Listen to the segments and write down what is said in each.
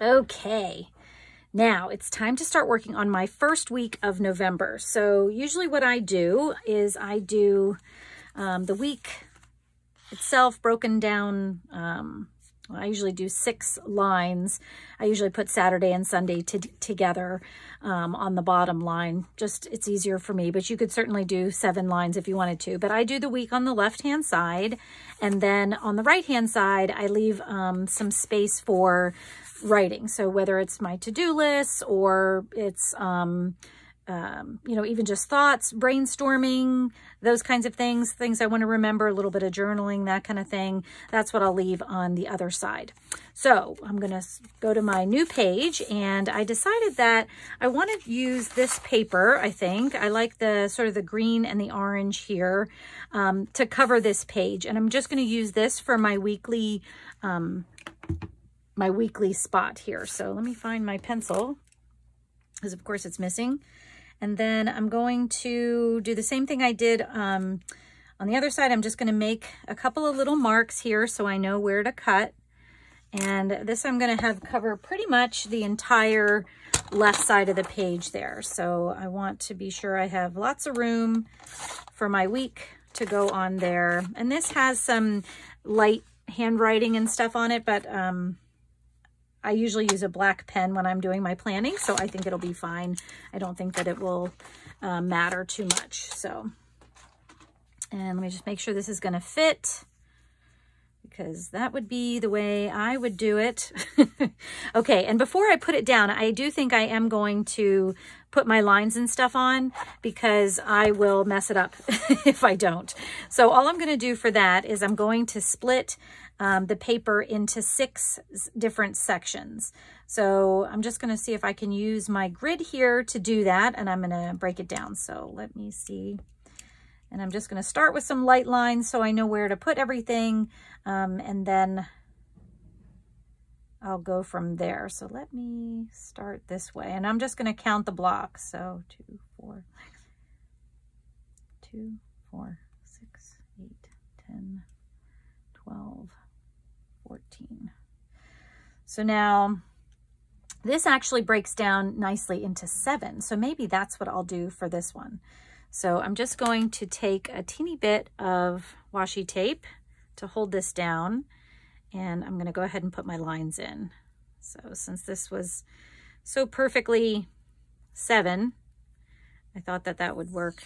Okay, now it's time to start working on my first week of November. So usually what I do is I do the week itself broken down. I usually do 6 lines. I usually put Saturday and Sunday together on the bottom line. Just, it's easier for me, but you could certainly do 7 lines if you wanted to. But I do the week on the left-hand side, and then on the right-hand side, I leave some space for writing. So whether it's my to-do list or it's, you know, even just thoughts, brainstorming, those kinds of things I want to remember, a little bit of journaling, that kind of thing. That's what I'll leave on the other side. So I'm going to go to my new page, and I decided that I want to use this paper. I think I like the sort of the green and the orange here to cover this page. And I'm just going to use this for my weekly spot here. So let me find my pencil, because of course it's missing. And then I'm going to do the same thing I did on the other side. I'm just going to make a couple of little marks here so I know where to cut. And this I'm going to have cover pretty much the entire left side of the page there. So I want to be sure I have lots of room for my week to go on there. And this has some light handwriting and stuff on it, but I usually use a black pen when I'm doing my planning, so I think it'll be fine. I don't think that it will matter too much. So, and let me just make sure this is going to fit, because that would be the way I would do it. Okay, and before I put it down, I do think I am going to put my lines and stuff on, because I will mess it up if I don't. So all I'm going to do for that is I'm going to split the paper into 6 different sections. So I'm just going to see if I can use my grid here to do that, and I'm going to break it down. So let me see. And I'm just going to start with some light lines so I know where to put everything, and then I'll go from there. So let me start this way, and I'm just going to count the blocks. So 2, 4, 2, 4, 6, 8, 10, 12, 14. So now this actually breaks down nicely into 7. So maybe that's what I'll do for this one. So I'm just going to take a teeny bit of washi tape to hold this down, and I'm going to go ahead and put my lines in. So since this was so perfectly 7, I thought that that would work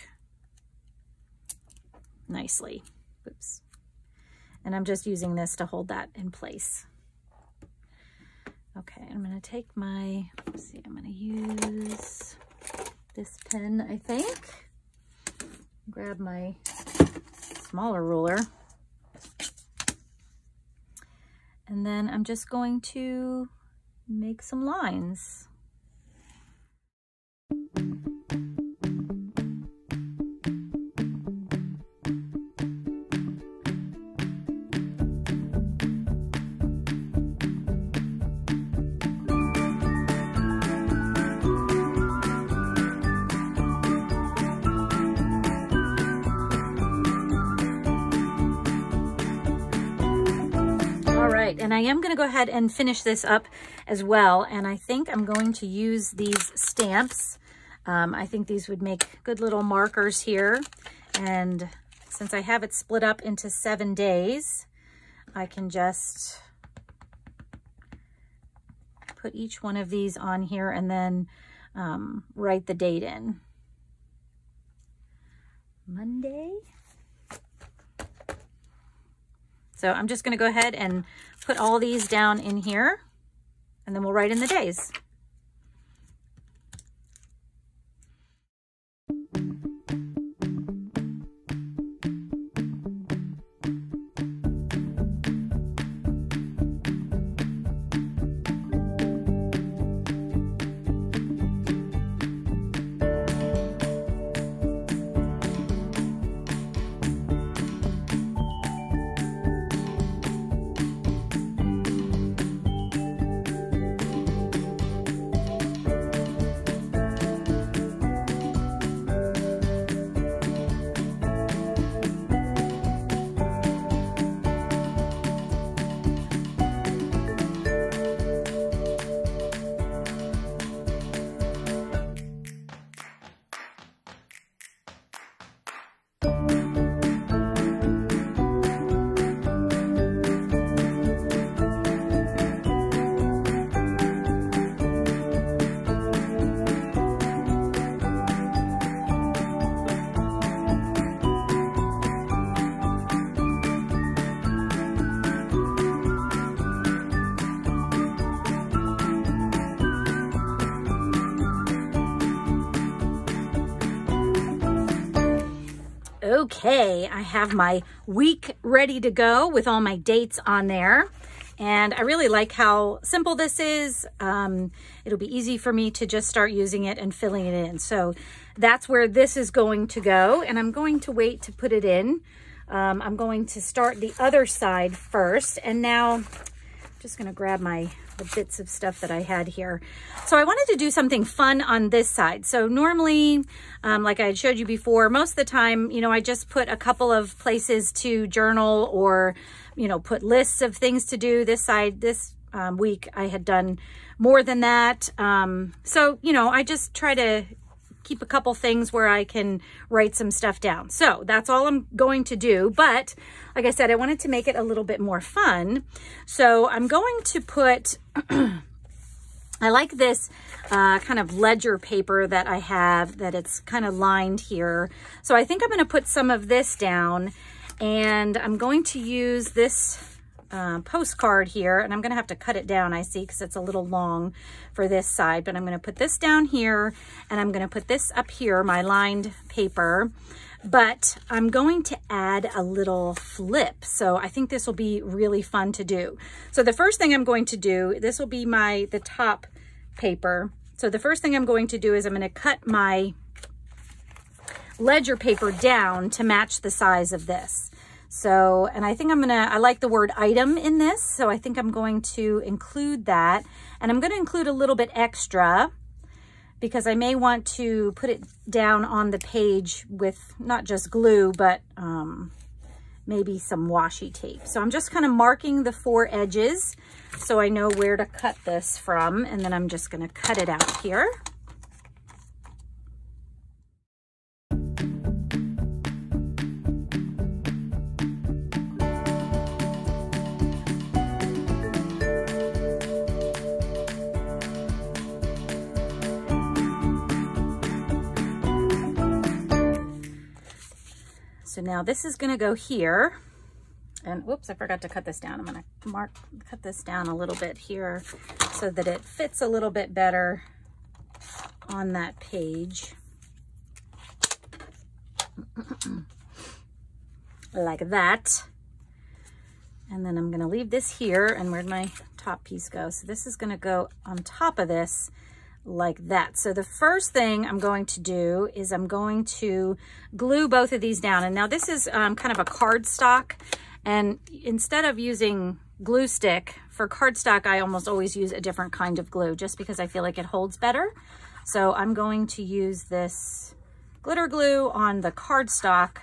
nicely. Oops. And I'm just using this to hold that in place. Okay, I'm going to take my, let's see, I'm going to use this pen, I think. Grab my smaller ruler. And then I'm just going to make some lines. And I am going to go ahead and finish this up as well. And I think I'm going to use these stamps. I think these would make good little markers here. And since I have it split up into 7 days, I can just put each one of these on here and then write the date in. Monday. So I'm just going to go ahead and put all these down in here, and then we'll write in the days. Okay, I have my week ready to go with all my dates on there. And I really like how simple this is. It'll be easy for me to just start using it and filling it in. So that's where this is going to go. And I'm going to wait to put it in. I'm going to start the other side first. And now I'm just going to grab the bits of stuff that I had here. So I wanted to do something fun on this side. So normally, like I had showed you before, most of the time, you know, I just put a couple of places to journal or, you know, put lists of things to do. This side, this week, I had done more than that. So, you know, I just try to keep a couple things where I can write some stuff down. So that's all I'm going to do. But like I said, I wanted to make it a little bit more fun. So I'm going to put, I like this kind of ledger paper that I have, that it's kind of lined here. So I think I'm going to put some of this down, and I'm going to use this postcard here, and I'm going to have to cut it down, I see, because it's a little long for this side, but I'm going to put this down here, and I'm going to put this up here, my lined paper, but I'm going to add a little flip. So I think this will be really fun to do. So the first thing I'm going to do, this will be the top paper. So the first thing I'm going to do is I'm going to cut my ledger paper down to match the size of this. So, and I think I like the word item in this, so I think I'm going to include that. And I'm going to include a little bit extra because I may want to put it down on the page with not just glue, but maybe some washi tape. So I'm just kind of marking the 4 edges so I know where to cut this from, and then I'm just going to cut it out here. So now this is going to go here, and whoops, I forgot to cut this down. I'm going to cut this down a little bit here so that it fits a little bit better on that page. Like that. And then I'm going to leave this here, and where'd my top piece go? So this is going to go on top of this like that. So the first thing I'm going to do is I'm going to glue both of these down. And now this is kind of a cardstock, and instead of using glue stick for cardstock, I almost always use a different kind of glue just because I feel like it holds better. So I'm going to use this glitter glue on the cardstock,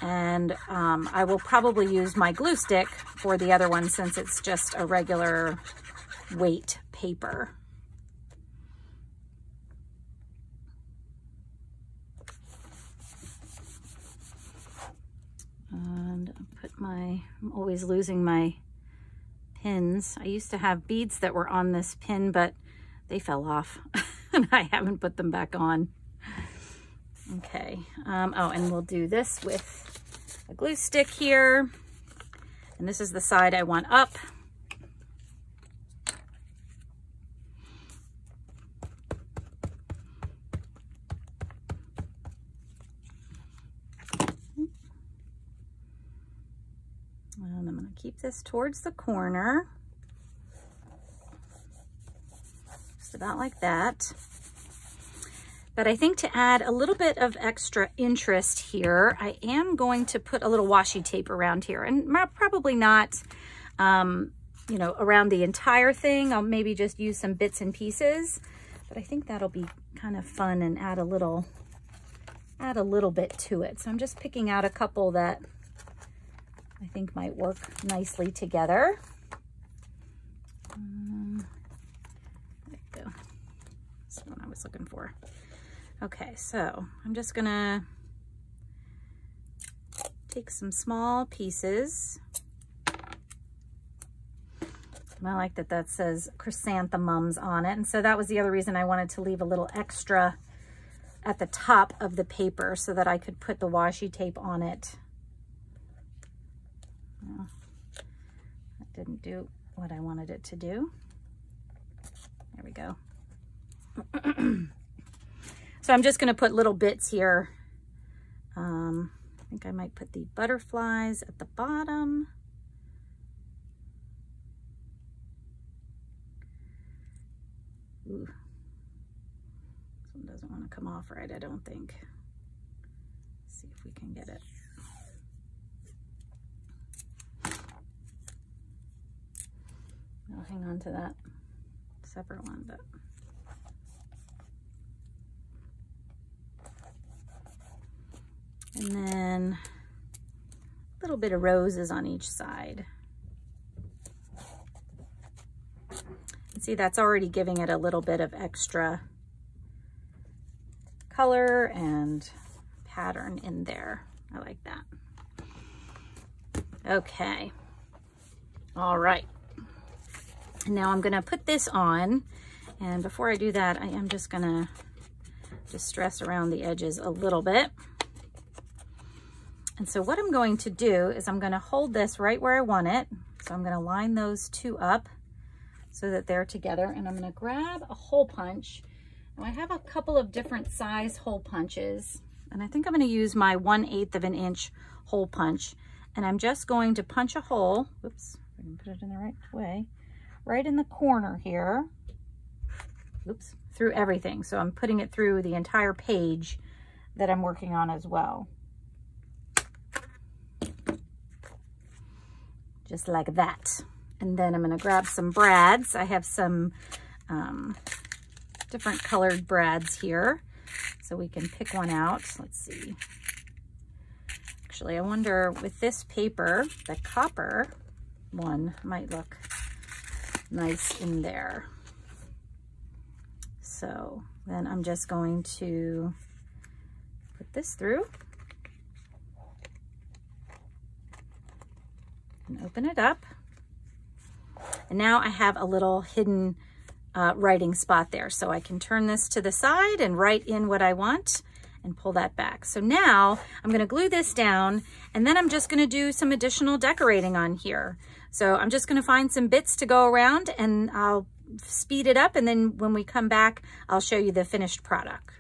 and I will probably use my glue stick for the other one since it's just a regular weight paper. And I'm always losing my pins. I used to have beads that were on this pin, but they fell off and I haven't put them back on. Okay. Oh, and we'll do this with a glue stick here. And this is the side I want up. And I'm going to keep this towards the corner, just about like that. But I think to add a little bit of extra interest here, I am going to put a little washi tape around here, and probably not, you know, around the entire thing. I'll maybe just use some bits and pieces, but I think that'll be kind of fun and add a little bit to it. So I'm just picking out a couple that I think might work nicely together. There we go. That's the one I was looking for. Okay, so I'm just gonna take some small pieces. I like that says chrysanthemums on it. And so that was the other reason I wanted to leave a little extra at the top of the paper so that I could put the washi tape on it. Well, that didn't do what I wanted it to do. There we go. So I'm just going to put little bits here. I think I might put the butterflies at the bottom. Ooh. This one doesn't want to come off right, I don't think. Let's see if we can get it. I'll hang on to that separate one, but and then a little bit of roses on each side. And see, that's already giving it a little bit of extra color and pattern in there. I like that. Okay. All right. Now I'm gonna put this on, and before I do that, I am just gonna distress around the edges a little bit. And so what I'm going to do is I'm gonna hold this right where I want it. So I'm gonna line those two up so that they're together, and I'm gonna grab a hole punch. Now I have a couple of different size hole punches, and I think I'm gonna use my 1/8 of an inch hole punch, and I'm just going to punch a hole, oops, I can put it in the right way, right in the corner here, oops, through everything. So I'm putting it through the entire page that I'm working on as well. Just like that. And then I'm gonna grab some brads. I have some different colored brads here, so we can pick one out. Let's see. Actually, I wonder with this paper, the copper one might look nice in there. So then I'm just going to put this through and open it up. And now I have a little hidden writing spot there. So I can turn this to the side and write in what I want and pull that back. So now I'm gonna glue this down, and then I'm just gonna do some additional decorating on here. So I'm just gonna find some bits to go around, and I'll speed it up, and then when we come back, I'll show you the finished product.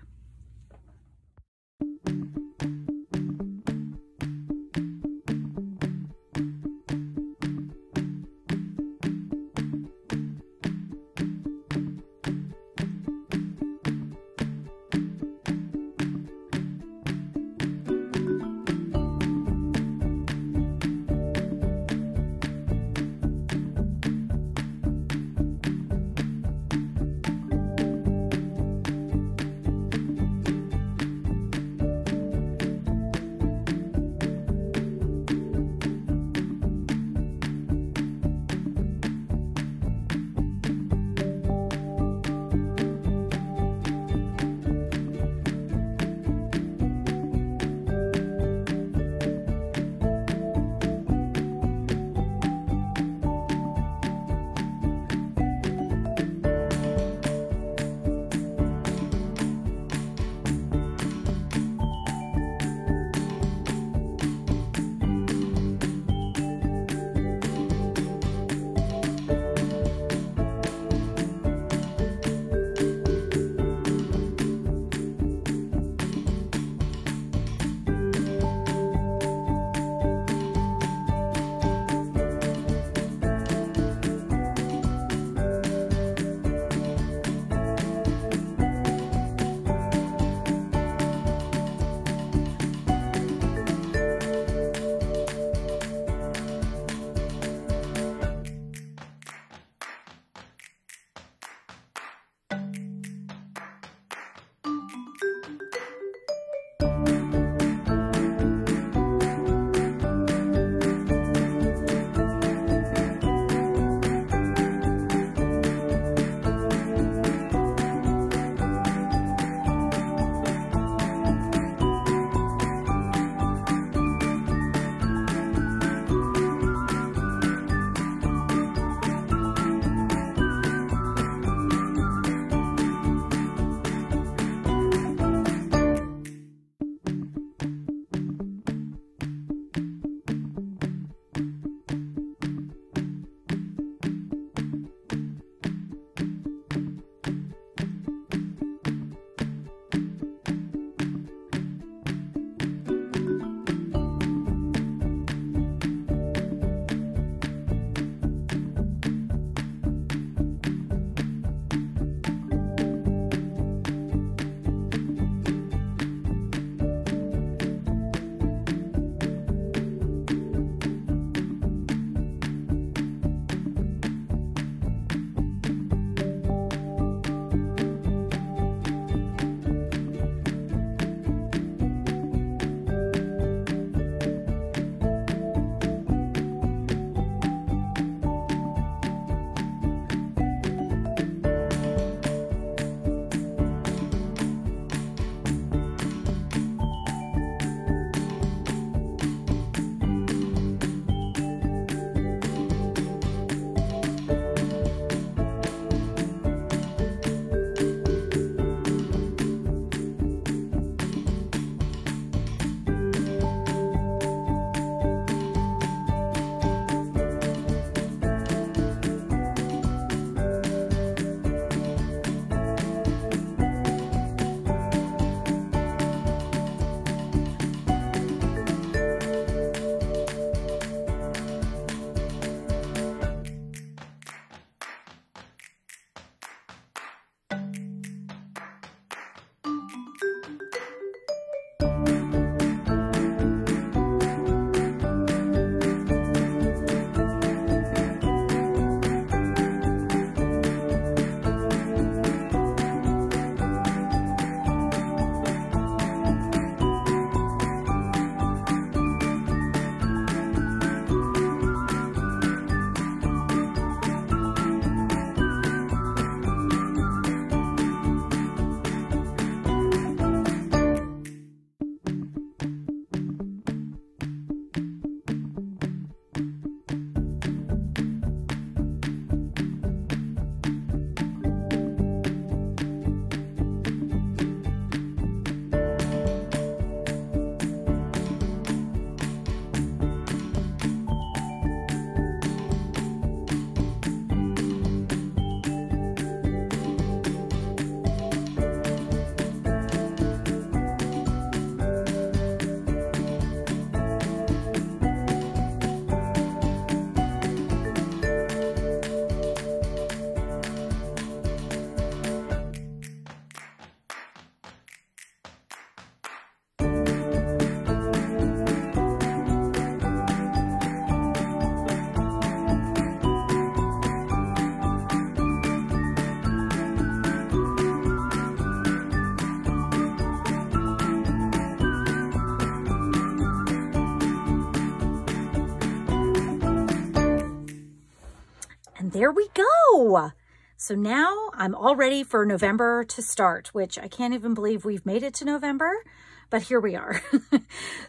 there we go. So now I'm all ready for November to start, which I can't even believe we've made it to November, but here we are.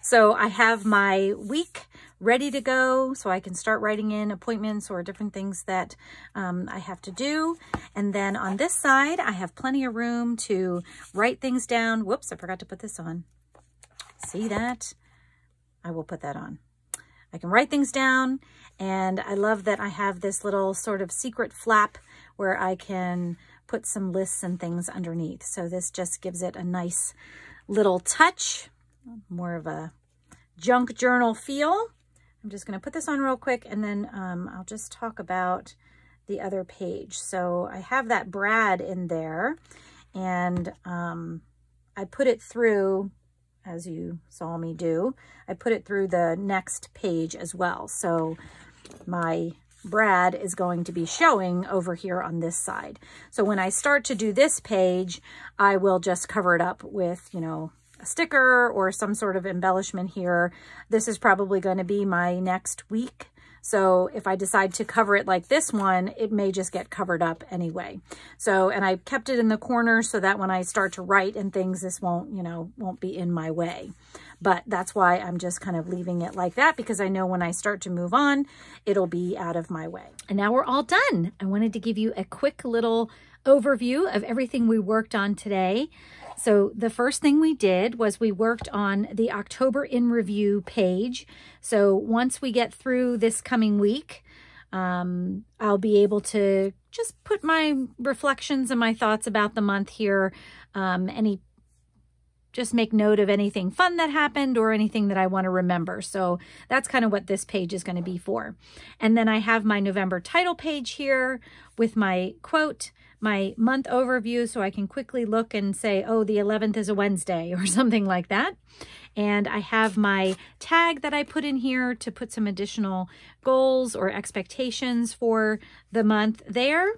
So I have my week ready to go so I can start writing in appointments or different things that I have to do. And then on this side, I have plenty of room to write things down. Whoops, I forgot to put this on. See that? I will put that on. I can write things down, and I love that I have this little sort of secret flap where I can put some lists and things underneath. So this just gives it a nice little touch, more of a junk journal feel. I'm just going to put this on real quick, and then I'll just talk about the other page. So I have that Brad in there, and I put it through, as you saw me do, I put it through the next page as well. So my Brad is going to be showing over here on this side. So when I start to do this page, I will just cover it up with, you know, a sticker or some sort of embellishment here. This is probably going to be my next week. So if I decide to cover it like this one, it may just get covered up anyway. So, and I kept it in the corner so that when I start to write and things, this won't, you know, won't be in my way. But that's why I'm just kind of leaving it like that, because I know when I start to move on, it'll be out of my way. And now we're all done. I wanted to give you a quick little overview of everything we worked on today. So the first thing we did was we worked on the October in Review page. So once we get through this coming week, I'll be able to just put my reflections and my thoughts about the month here. Just make note of anything fun that happened or anything that I want to remember. So that's kind of what this page is going to be for. And then I have my November title page here with my quote, my month overview, so I can quickly look and say, oh, the 11th is a Wednesday or something like that. And I have my tag that I put in here to put some additional goals or expectations for the month there.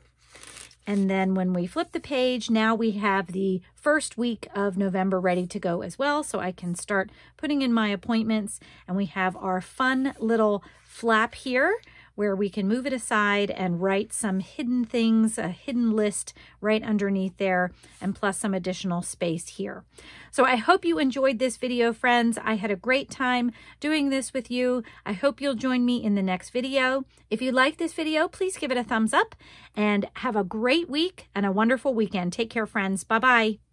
And then when we flip the page, now we have the first week of November ready to go as well. So I can start putting in my appointments, and we have our fun little flap here where we can move it aside and write some hidden things, a hidden list right underneath there, and plus some additional space here. So I hope you enjoyed this video, friends. I had a great time doing this with you. I hope you'll join me in the next video. If you like this video, please give it a thumbs up, and have a great week and a wonderful weekend. Take care, friends. Bye-bye.